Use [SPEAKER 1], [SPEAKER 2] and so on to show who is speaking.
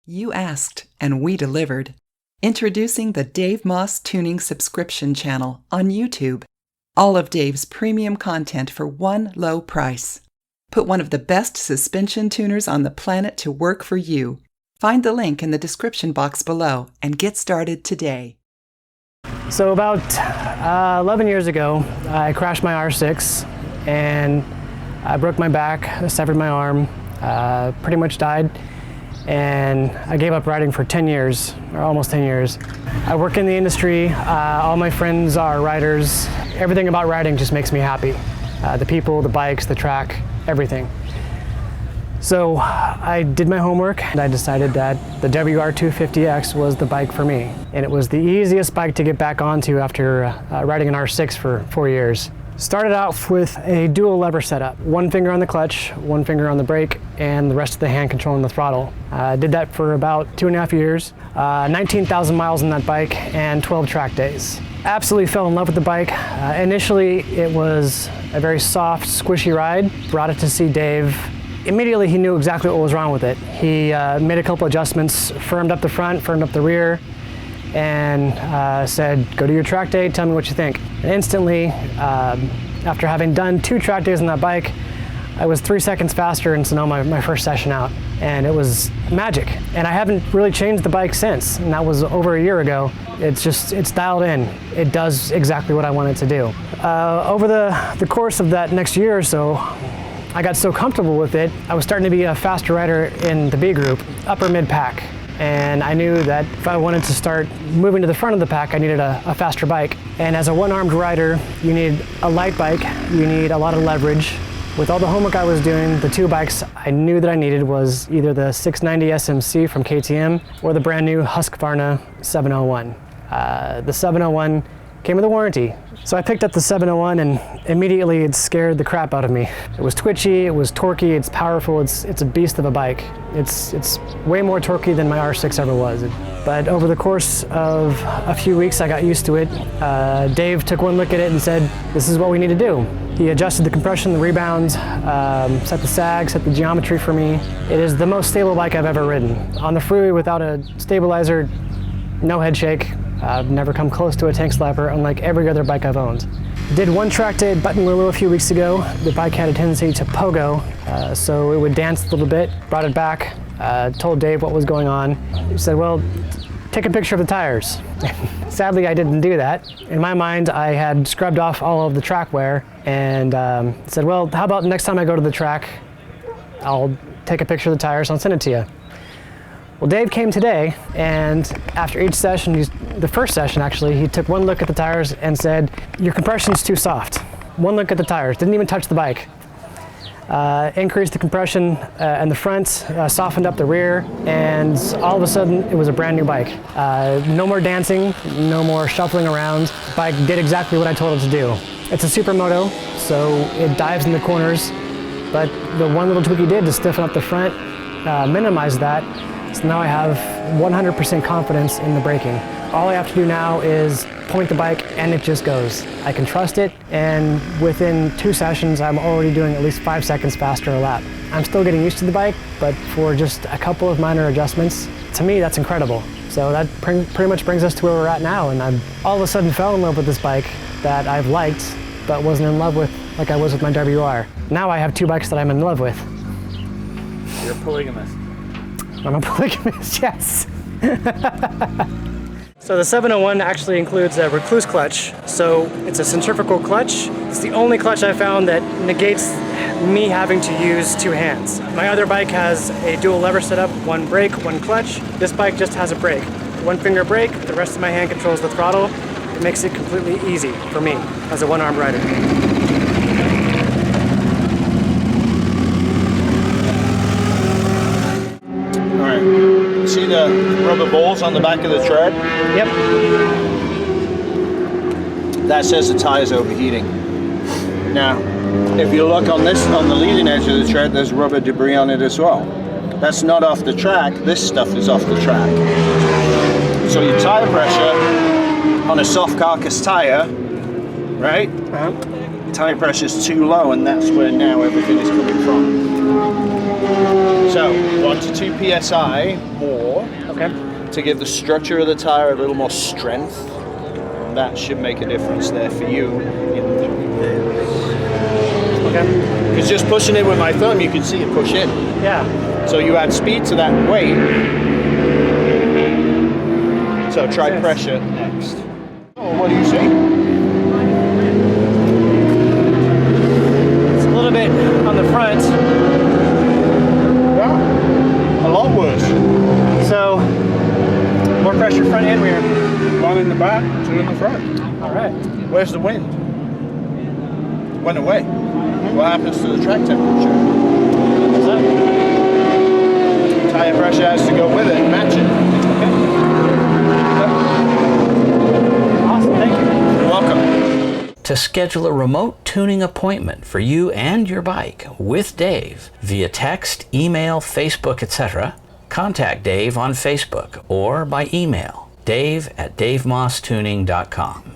[SPEAKER 1] You asked, and we delivered. Introducing the Dave Moss Tuning Subscription Channel on YouTube. All of Dave's premium content for one low price. Put one of the best suspension tuners on the planet to work for you. Find the link in the description box below and get started today.
[SPEAKER 2] So about 11 years ago, I crashed my R6 and I broke my back, severed my arm, pretty much died. And I gave up riding for 10 years, or almost 10 years. I work in the industry, all my friends are riders. Everything about riding just makes me happy. The people, the bikes, the track, everything. So I did my homework and I decided that the WR250X was the bike for me. And it was the easiest bike to get back onto after riding an R6 for 4 years. Started out with a dual lever setup. One finger on the clutch, one finger on the brake, and the rest of the hand controlling the throttle. Did that for about 2.5 years. 19,000 miles on that bike and 12 track days. Absolutely fell in love with the bike. Initially, it was a very soft, squishy ride. Brought it to see Dave. Immediately, he knew exactly what was wrong with it. He made a couple adjustments, firmed up the front, firmed up the rear, and said, go to your track day, tell me what you think. And instantly, after having done 2 track days on that bike, I was 3 seconds faster in Sonoma my first session out. And it was magic. And I haven't really changed the bike since, and that was over a year ago. It's dialed in. It does exactly what I want it to do. Over the course of that next year or so, I got so comfortable with it, I was starting to be a faster rider in the B group, upper mid pack. And I knew that if I wanted to start moving to the front of the pack, I needed a faster bike. And as a one-armed rider, you need a light bike, you need a lot of leverage. With all the homework I was doing, the 2 bikes I knew that I needed was either the 690 SMC from KTM or the brand new Husqvarna 701. The 701 came with a warranty. So I picked up the 701 and immediately it scared the crap out of me. It was twitchy, it was torquey, it's powerful, it's a beast of a bike. It's way more torquey than my R6 ever was. But over the course of a few weeks, I got used to it. Dave took one look at it and said, this is what we need to do. He adjusted the compression, the rebounds, set the sag, set the geometry for me. It is the most stable bike I've ever ridden. On the freeway without a stabilizer, no head shake. I've never come close to a tank slapper, unlike every other bike I've owned. Did one track day at Buttonwillow a few weeks ago. The bike had a tendency to pogo, so it would dance a little bit. Brought it back, told Dave what was going on. He said, well, take a picture of the tires. Sadly, I didn't do that. In my mind, I had scrubbed off all of the track wear and said, well, how about next time I go to the track, I'll take a picture of the tires and I'll send it to you. Well, Dave came today, and after each session, the first session actually, he took one look at the tires and said, your compression's too soft. One look at the tires, didn't even touch the bike. Increased the compression in the front, softened up the rear, and all of a sudden, it was a brand new bike. No more dancing, no more shuffling around. The bike did exactly what I told it to do. It's a supermoto, so it dives in the corners, but the one little tweak he did to stiffen up the front, minimize that. So now I have 100% confidence in the braking. All I have to do now is point the bike and it just goes. I can trust it, and within 2 sessions I'm already doing at least 5 seconds faster a lap. I'm still getting used to the bike, but for just a couple of minor adjustments, to me that's incredible. So that pretty much brings us to where we're at now, and I all of a sudden fell in love with this bike that I've liked but wasn't in love with like I was with my WR. Now I have 2 bikes that I'm in love with.
[SPEAKER 3] You're a polygamist.
[SPEAKER 2] I'm a polygamist, yes. So the 701 actually includes a recluse clutch. So it's a centrifugal clutch. It's the only clutch I found that negates me having to use 2 hands. My other bike has a dual lever setup, 1 brake, 1 clutch. This bike just has a brake. 1 finger brake, the rest of my hand controls the throttle. It makes it completely easy for me as a one-armed rider.
[SPEAKER 3] See the rubber balls on the back of the tread?
[SPEAKER 2] Yep.
[SPEAKER 3] That says the tire's overheating. Now, if you look on the leading edge of the tread, there's rubber debris on it as well. That's not off the track, this stuff is off the track. So your tire pressure on a soft carcass tire, right? Tire pressure is too low, and that's where now everything is coming from. So, 1 to 2 psi more
[SPEAKER 2] Okay.
[SPEAKER 3] to give the structure of the tire a little more strength. That should make a difference there for you.
[SPEAKER 2] Okay.
[SPEAKER 3] Because just pushing it with my thumb, you can see it push in.
[SPEAKER 2] Yeah.
[SPEAKER 3] So you add speed to that weight. So try
[SPEAKER 2] Yes.
[SPEAKER 3] pressure next. Oh, what do you see?
[SPEAKER 2] It's a little bit on the front.
[SPEAKER 3] Yeah, a lot worse.
[SPEAKER 2] So more pressure front and rear.
[SPEAKER 3] 1 in the back, 2 in the front.
[SPEAKER 2] All right.
[SPEAKER 3] Where's the wind? Went away. What happens to the track temperature?
[SPEAKER 2] What's that?
[SPEAKER 3] Tire pressure has to go with it and match it.
[SPEAKER 2] Awesome. Thank you.
[SPEAKER 3] You're welcome.
[SPEAKER 4] To schedule a remote tuning appointment for you and your bike with Dave via text, email, Facebook, etc., contact Dave on Facebook or by email, dave@davemosstuning.com.